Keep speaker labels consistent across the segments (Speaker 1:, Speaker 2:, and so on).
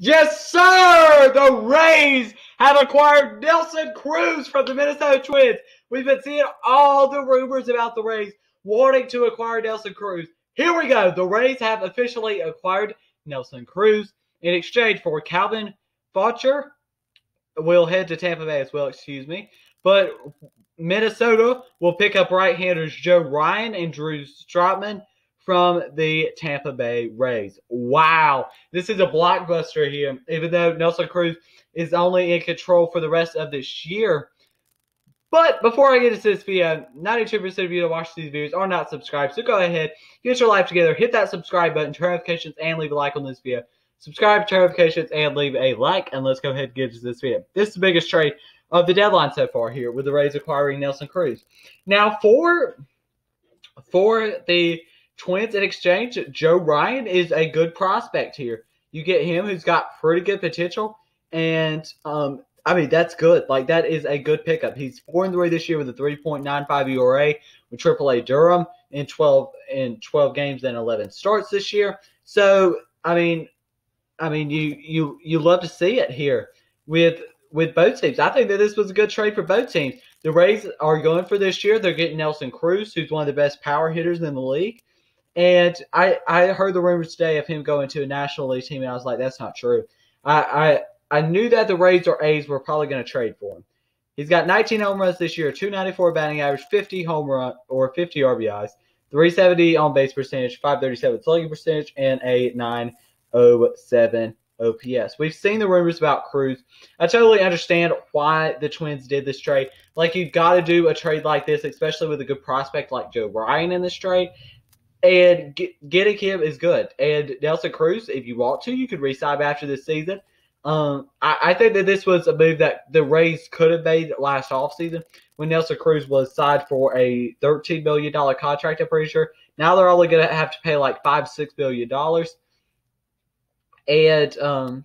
Speaker 1: Yes, sir! The Rays have acquired Nelson Cruz from the Minnesota Twins. We've been seeing all the rumors about the Rays wanting to acquire Nelson Cruz. Here we go. The Rays have officially acquired Nelson Cruz in exchange for Calvin Faucher. Will head to Tampa Bay as well, excuse me. But Minnesota will pick up right-handers Joe Ryan and Drew Strotman from the Tampa Bay Rays. Wow. This is a blockbuster here, even though Nelson Cruz is only in control for the rest of this year. But before I get into this video, 92% of you that watch these videos are not subscribed. So go ahead, get your life together, hit that subscribe button, turn notifications, and leave a like on this video. Subscribe, turn notifications, and leave a like. And let's go ahead and get into this video. This is the biggest trade of the deadline so far here, with the Rays acquiring Nelson Cruz. Now, for the Twins in exchange, Joe Ryan is a good prospect here. You get him, who's got pretty good potential, and I mean, that's good. Like, that is a good pickup. He's 4-3 this year with a 3.95 ERA with AAA Durham in 12 games and 11 starts this year. So, I mean, you love to see it here with both teams. I think that this was a good trade for both teams. The Rays are going for this year. They're getting Nelson Cruz, who's one of the best power hitters in the league. And I heard the rumors today of him going to a National League team, and I was like, that's not true. I knew that the Rays or A's were probably going to trade for him. He's got 19 home runs this year, 294 batting average, 50 home run or 50 RBIs, 370 on base percentage, 537 slugging percentage, and a 907 OPS. We've seen the rumors about Cruz. I totally understand why the Twins did this trade. Like, you've got to do a trade like this, especially with a good prospect like Joe Ryan in this trade. And getting him is good. And Nelson Cruz, if you want to, you could re-sign after this season. I think that this was a move that the Rays could have made last offseason when Nelson Cruz was signed for a $13 million contract, I'm pretty sure. Now they're only going to have to pay like $5-6 million. And,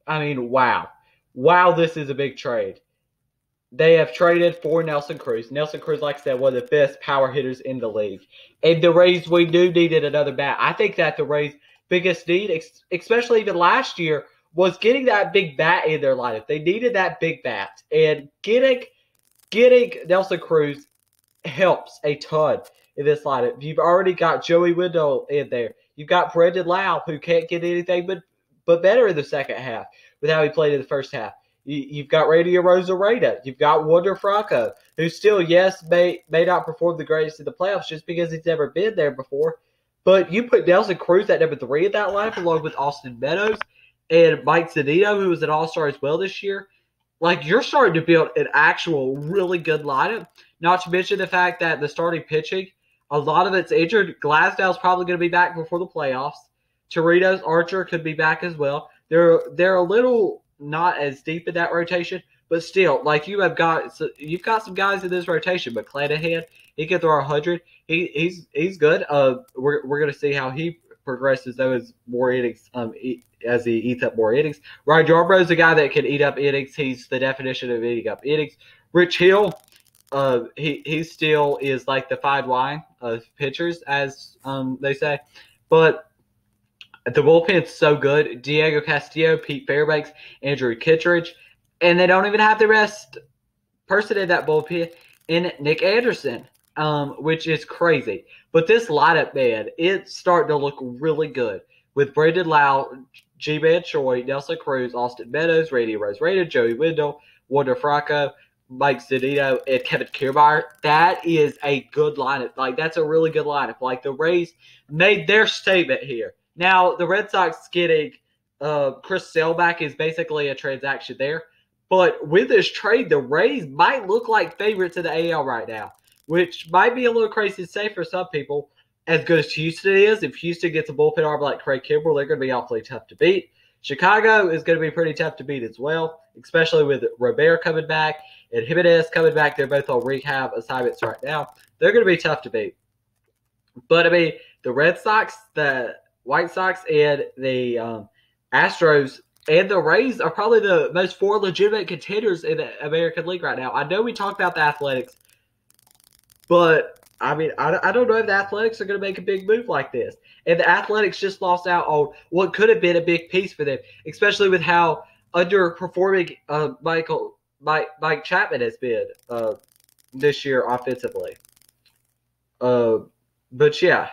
Speaker 1: I mean, wow. Wow, this is a big trade. They have traded for Nelson Cruz. Nelson Cruz, like I said, one of the best power hitters in the league. And the Rays, we needed another bat. I think that the Rays' biggest need, especially even last year, was getting that big bat in their lineup. They needed that big bat. And getting Nelson Cruz helps a ton in this lineup. You've already got Joey Wendell in there. You've got Brendan Lau, who can't get anything but better in the second half with how he played in the first half. You've got Randy Arozarena. You've got Wander Franco, who still, yes, may not perform the greatest in the playoffs just because he's never been there before. But you put Nelson Cruz at number 3 in that lineup along with Austin Meadows and Mike Zunino, who was an all-star as well this year. Like, you're starting to build an actual really good lineup. Not to mention the fact that the starting pitching, a lot of it's injured. Glasnow's probably going to be back before the playoffs. Torritos, Archer could be back as well. They're a little not as deep in that rotation, but still, like, you've got some guys in this rotation. But Clanahan, he can throw 100. He's good. We're going to see how he progresses though as more innings as he eats up more innings. Ryan Yarbrough is a guy that can eat up innings. He's the definition of eating up innings. Rich Hill, he still is like the fine wine of pitchers, as they say. But the bullpen's so good. Diego Castillo, Pete Fairbanks, Andrew Kittredge. And they don't even have the best person in that bullpen in Nick Anderson, which is crazy. But this lineup, man, it's starting to look really good. With Brendan Lau, G-Man Choi, Nelson Cruz, Austin Meadows, Randy Arozarena, Joey Wendell, Wander Franco, Mike Zunino, and Kevin Kiermaier. That is a good lineup. Like, that's a really good lineup. Like, the Rays made their statement here. Now, the Red Sox getting Chris Sale back is basically a transaction there. But with this trade, the Rays might look like favorites in the AL right now, which might be a little crazy to say for some people. As good as Houston is, if Houston gets a bullpen arm like Craig Kimbrell, they're going to be awfully tough to beat. Chicago is going to be pretty tough to beat as well, especially with Robert coming back and Jimenez coming back. They're both on rehab assignments right now. They're going to be tough to beat. But, I mean, the Red Sox, the White Sox, and the Astros and the Rays are probably the most 4 legitimate contenders in the American League right now. I know we talked about the Athletics, but I mean, I don't know if the Athletics are going to make a big move like this. And the Athletics just lost out on what could have been a big piece for them, especially with how underperforming Mike Chapman has been this year offensively. But yeah.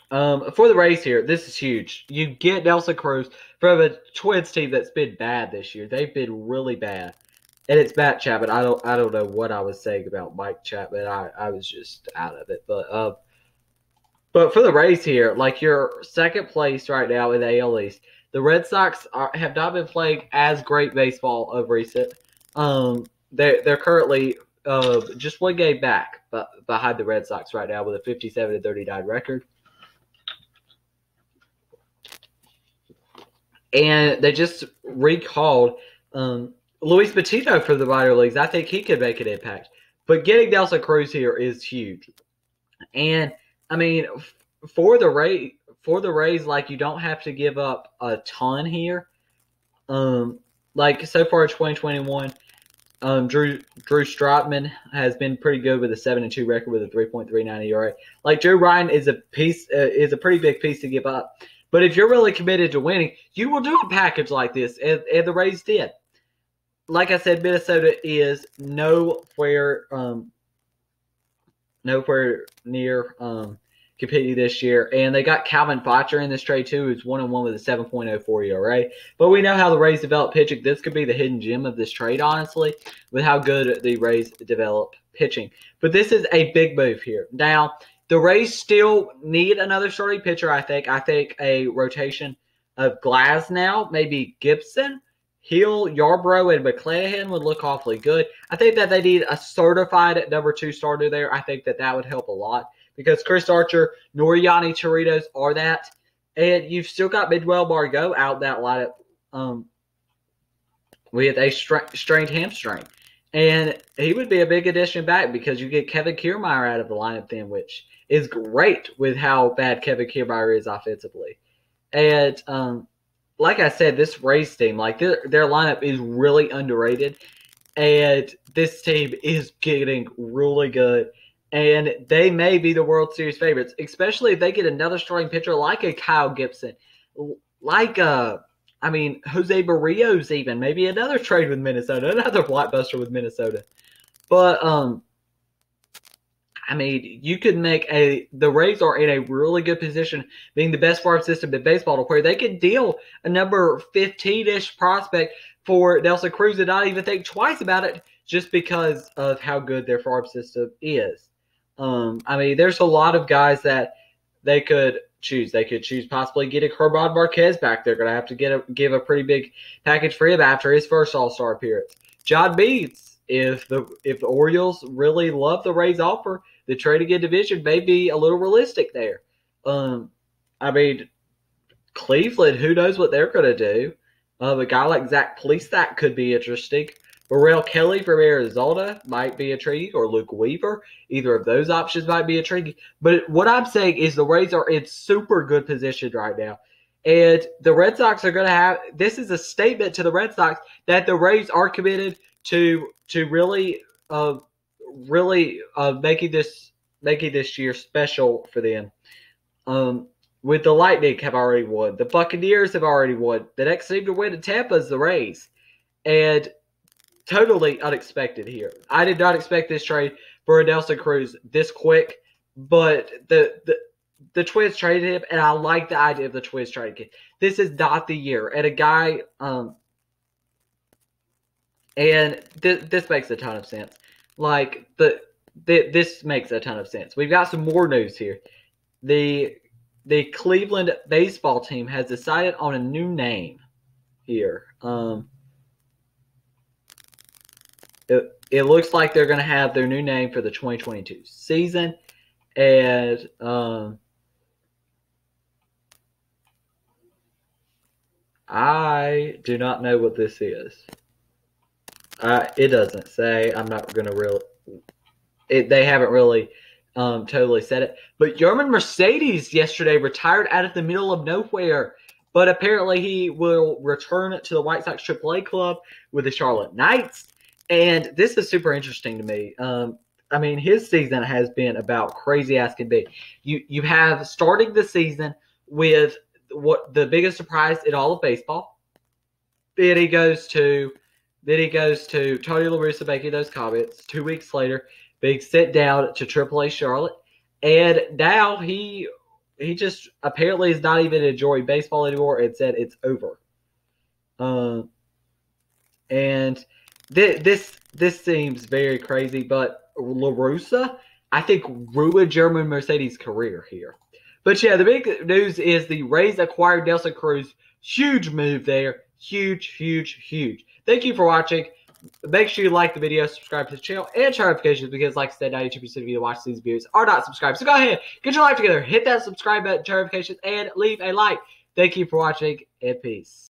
Speaker 1: For the Rays here, this is huge. You get Nelson Cruz from a Twins team that's been bad this year. They've been really bad. And it's Matt Chapman. I don't know what I was saying about Mike Chapman. I was just out of it. But for the Rays here, like you're second place right now in the AL East. The Red Sox have not been playing as great baseball of recent. They're currently just one game back behind the Red Sox right now with a 57-39 record. And they just recalled Luis Patino from the minor leagues. I think he could make an impact. But getting Nelson Cruz here is huge. And, I mean, for the Rays, like, you don't have to give up a ton here. Like, so far in 2021, Drew Strotman has been pretty good with a 7-2 record with a 3.39 ERA. Like, Joe Ryan is a pretty big piece to give up. But if you're really committed to winning, you will do a package like this, and the Rays did. Like I said, Minnesota is nowhere near competing this year, and they got Calvin Fletcher in this trade too, who's 1-1 with a 7.04 ERA. But we know how the Rays develop pitching. This could be the hidden gem of this trade, honestly, with how good the Rays develop pitching. But this is a big move here. Now, the Rays still need another starting pitcher, I think. I think a rotation of Glasnow, maybe Gibson, Hill, Yarbrough, and McClanahan would look awfully good. I think that they need a certified number 2 starter there. I think that would help a lot because Chris Archer, Noriani Chirinos are that. And you've still got Midwell Margot out that lineup with a strained hamstring. And he would be a big addition back because you get Kevin Kiermaier out of the lineup then, which is great with how bad Kevin Kiermaier is offensively. And like I said, this Rays team, like their lineup is really underrated. And this team is getting really good. And they may be the World Series favorites, especially if they get another starting pitcher like a Kyle Gibson, like Jose Barrios even, maybe another trade with Minnesota, another blockbuster with Minnesota. But, you could make the Rays are in a really good position, being the best farm system in baseball, to where they could deal a number 15-ish prospect for Nelson Cruz and not even think twice about it just because of how good their farm system is. There's a lot of guys that they could choose. They could choose possibly getting Herman Marquez back. They're going to have to give a pretty big package for him after his first All-Star appearance. John Means, if the Orioles really love the Rays offer, the trading in division may be a little realistic there. Cleveland, who knows what they're going to do? A guy like Zach Plesac could be interesting. Burrell Kelly from Arizona might be intriguing, or Luke Weaver. Either of those options might be intriguing. But what I'm saying is the Rays are in super good position right now. And the Red Sox are going to have – this is a statement to the Red Sox that the Rays are committed to really making this year special for them. With the Lightning have already won. The Buccaneers have already won. The next team to win in Tampa is the Rays. And totally unexpected here. I did not expect this trade for Nelson Cruz this quick, but the Twins traded him, and I like the idea of the Twins trading him. This is not the year. And a guy and this makes a ton of sense. Like, this makes a ton of sense. We've got some more news here. The Cleveland baseball team has decided on a new name here. It looks like they're going to have their new name for the 2022 season. And I do not know what this is. It doesn't say. I'm not going to really... They haven't really totally said it. But Yerman Mercedes yesterday retired out of the middle of nowhere. But apparently he will return to the White Sox AAA club with the Charlotte Knights. And this is super interesting to me. I mean, his season has been about crazy as can be. You have starting the season with what the biggest surprise in all of baseball. Then he goes to Tony La Russa making those comments. 2 weeks later, being sent down to AAA Charlotte, and now he just apparently is not even enjoying baseball anymore and said it's over. And this seems very crazy, but La Russa, I think, ruined German Mercedes' career here. But yeah, the big news is the Rays acquired Nelson Cruz. Huge move there. Huge, huge, huge. Thank you for watching. Make sure you like the video, subscribe to the channel, and turn notifications because, like I said, 92% of you that watch these videos are not subscribed. So go ahead, get your life together, hit that subscribe button, turn notifications, and leave a like. Thank you for watching, and peace.